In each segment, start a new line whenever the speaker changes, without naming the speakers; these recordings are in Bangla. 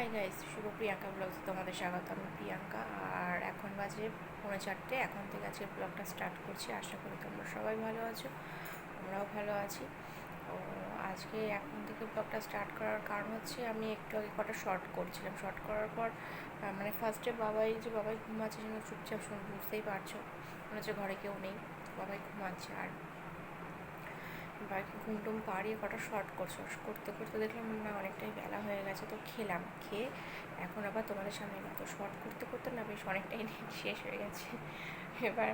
হাই গাইস, শুভ প্রিয়াঙ্কা ব্লগসে তোমাদের স্বাগত। আমি প্রিয়াঙ্কা, আর এখন বাজে 3:45। এখন থেকে আজকে ব্লগটা স্টার্ট করছি। আশা করি তোমরা সবাই ভালো আছো, আমরাও ভালো আছি। তো আজকে এখন থেকে ব্লগটা স্টার্ট করার কারণ হচ্ছে, আমি একটু আগে কটা শর্ট করছিলাম। শর্ট করার পর মানে ফার্স্টে বাবাই ঘুমাচ্ছে, যেন চুপচাপ শুনে, বুঝতেই পারছো মনে হচ্ছে ঘরে কেউ নেই, বাবাই ঘুমাচ্ছে। আর বাইকে ঘুমটুম পাড়িয়ে কটা শর্ট করতে করতে দেখলাম না অনেকটাই বেলা হয়ে গেছে। তো খেয়ে এখন আবার তোমাদের সামনে এলাম। তো শর্ট করতে করতে না বেশ অনেকটাই নেট শেষ হয়ে গেছে এবার।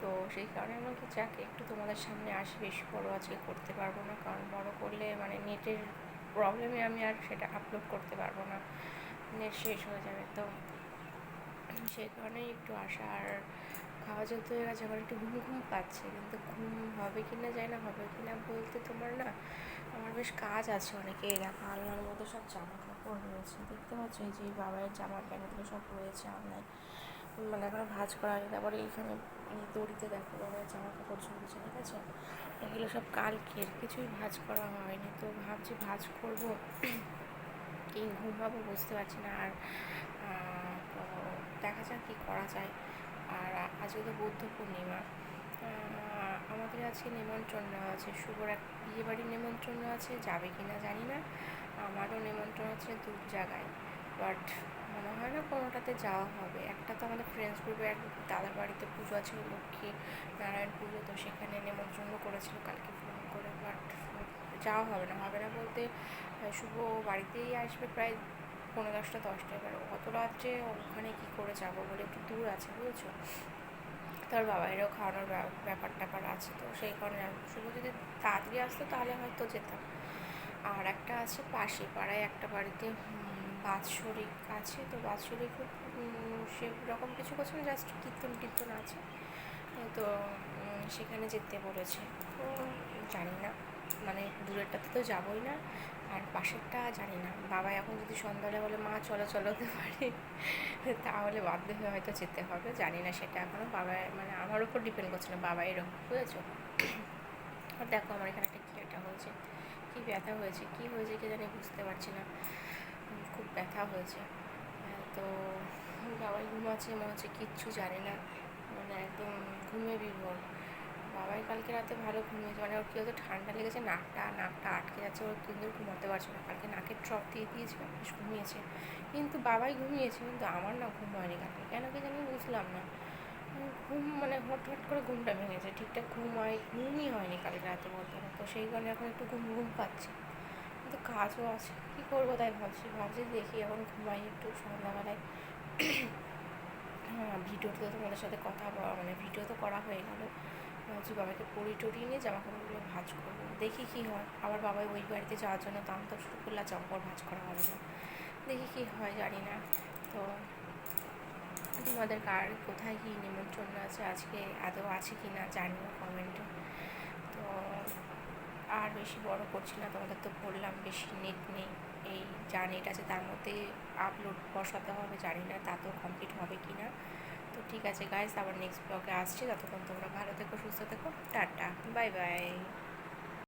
তো সেই কারণে আমাকে যাকে একটু তোমাদের সামনে আসি, বেশি বড় আজকে করতে পারবো না, কারণ বড় করলে মানে নেটের প্রবলেমে আমি আর সেটা আপলোড করতে পারবো না, নেট শেষ হয়ে যাবে। তো সেই কারণেই একটু আসা। আর খাওয়া যেতে হয়ে গেছে, আমার একটু ঘুম পাচ্ছে, কিন্তু ঘুম হবে কি না জানি না। হবে কি না বলতে, তোমার না আমার বেশ কাজ আছে অনেকে। দেখো আলনার মধ্যে সব জামা কাপড় রয়েছে, দেখতে পাচ্ছ, এই যে বাবাইয়ের জামা প্যান্টগুলো সব রয়েছে আলনায়, মানে এখনো ভাঁজ করা হয়নি। তারপরে এইখানে দড়িতে দেখো বাবার জামা কাপড় ঝুলছে, ঠিক আছে। এগুলো সব কালকের, কিছুই ভাঁজ করা হয়নি। তো ভাবছি ভাঁজ করবো কি ঘুমাবো বুঝতে পারছি না। আর তো দেখা যাক কী করা যায়। আর আজকে তো বুদ্ধ পূর্ণিমা, আমাদের আজকে নিমন্ত্রণ আছে, শুভর এক বিয়েবাড়ির নিমন্ত্রণ আছে, যাবে কি না জানি না। আমারও নিমন্ত্রণ আছে দু জায়গায়, বাট মনে হয় না কোনোটাতে যাওয়া হবে। একটা তো আমাদের ফ্রেন্ডস গ্রুপে এক দাদার বাড়িতে পুজো আছে, লক্ষ্মী নারায়ণ পুজো, তো সেখানে নিমন্ত্রণ করেছিল কালকে ফোন করে, বাট যাওয়া হবে না বলতে শুভ বাড়িতেই আসবে প্রায় 9:30-10টা। এবার অত রাত্রে ওখানে কী করে যাবো বলে, একটু দূর আছে বুঝেছো। তার বাবাইরও খাওয়ানোর ব্যাপার আছে, তো সেই কারণে শুভ যদি তাড়াতাড়ি আসতো তাহলে হয়তো যেতাম। আর একটা আছে পাশে পাড়ায় একটা বাড়িতে বাৎসরিক আছে, তো বাৎসরিক সেরকম কিছু করছে না, জাস্ট কীর্তন আছে। তো সেখানে যেতে বলেছে। তো জানি না, মানে দূরেরটাতে তো যাবোই না, আর পাশেরটা জানি না। বাবা এখন যদি সন্ধ্যাবেলা বলে মা চলো হতে পারে, তাহলে বাধ্য হয়ে হয়তো যেতে হবে। জানি না, সেটা এখনও বাবা মানে আমার উপর ডিপেন্ড করছে না, বাবা এরকম বুঝেছো। আর দেখো আমার এখানে একটা কী হয়েছে, কী ব্যথা হয়েছে, কী হয়েছে কে জানি বুঝতে পারছি না, খুব ব্যথা হয়েছে। তো বাবাই ঘুমাচ্ছে, মনে হচ্ছে কিচ্ছু জানে না, মানে একদম ঘুমে বিভোর। বাবাই কালকে রাতে ভালো ঘুমিয়েছে, মানে ওর কী হয়তো ঠান্ডা লেগেছে, নাকটা আটকে যাচ্ছে, ওর কিন্তু ঘুমাতে পারছে না। কালকে নাকের ড্রপ দিয়ে দিয়েছে, বেশ ঘুমিয়েছে, কিন্তু বাবাই ঘুমিয়েছে, কিন্তু আমার না ঘুম হয়নি কালকে, কেন কি জানি বুঝলাম না। ঘুম মানে হট করে ঘুমটা ভেঙেছে, ঠিকঠাক ঘুমই হয়নি কালকে রাতে বলতে না। তো সেই কারণে এখন একটু ঘুম পাচ্ছে, কিন্তু কাজও আছে, কী করবো তাই ভাবছি দেখি এখন ঘুমাই একটু সন্ধ্যাবেলায়। হ্যাঁ, ভিডিও তো তোমাদের সাথে কথা বলা, মানে ভিডিও তো করা হয়ে গেল। ভাবছি বাবাকে টরিয়ে নিয়ে জামা কাপড়গুলো ভাঁজ করবো, দেখি কী হয়। আবার বাবাই ওই বাড়িতে যাওয়ার জন্য দাম তো শুরু করলে জামা কাপড় ভাঁজ করা হবে না, দেখি কী হয় জানি না। তো তোমাদের কার কোথায় কী নিমন্ত্রণ আছে আজকে, আদৌ আছে কি না জানিও কমেন্টে। তো আর বেশি বড় করছি না, তোমাদের তো বললাম বেশি নেট নেই, এই যা নেট আছে তার মধ্যে আপলোড বসাতে হবে, জানি না তা তো কমপ্লিট হবে কি না। তো ঠিক আছে গাইস, আবার নেক্সট ব্লগে আসছি, ততক্ষণ তোমরা ভালো থেকো, সুস্থ থেকো, টাটা, বাই বাই।